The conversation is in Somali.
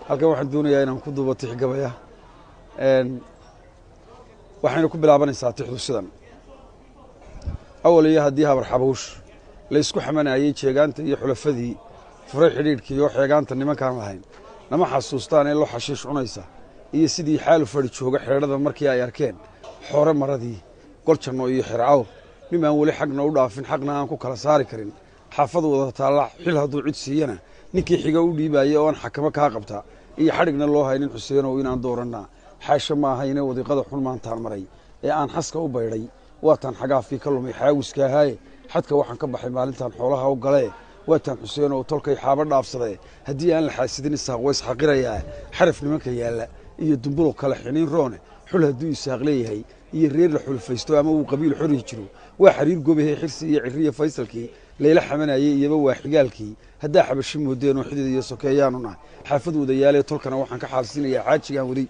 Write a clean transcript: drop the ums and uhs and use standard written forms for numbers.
halkan waxaan doonayaa inaan ku duubo tix gabaya waxayna ku bilaabanaysaa tixdu sidan awal iyo haddii habar xabuush la isku xamanayay jeegaanta iyo xulafadii furay xidhiidhkii iyo xeegaanta nimankaan lahayn nama xasuustaan ee loo xashiish cunaysa iyo sidii xaalu fadhi jooga xeedhada markii ay arkeen xoore maradii goljanno iyo xircaw nimaan weli xagna u dhaafin xaqna aan ku kala saari karin xaafadu wada taalla xil hadduu cid siiyana ninkii xiga u dhiibaaya oo aan xakamo kaa qabta iyo xadhigna loo haynin xuseenow inaan doorannaa xaasha ma ahayne wadiiqada xun maantaan maray ee aan xaska u baydhay waataan xagaafkii ka lumay xaawiska ahaaye xadka waxaan ka baxay maalintaan xoolaha u galee waataan xuseenow tolkay xaaba dhaafsadee haddii aan la xaasidin isaaq ways xaqirayaa xaraf nimanka yaalla iyo dumbulo kale xiniin roone xul hadduu isaaq leeyahay iyo reer la xulfaysto ama uu qabiil xorri jiro waa xariir gobahee xirsi iyo cirriya faysalkii layla xamanayay iyaba waa xigaalkii haddaa xabashi moodeen oo xidid iyo sokeeyaanuna xaafad wadayaalee tolkana waxaan ka xaalsiinayaa xaajigaan waday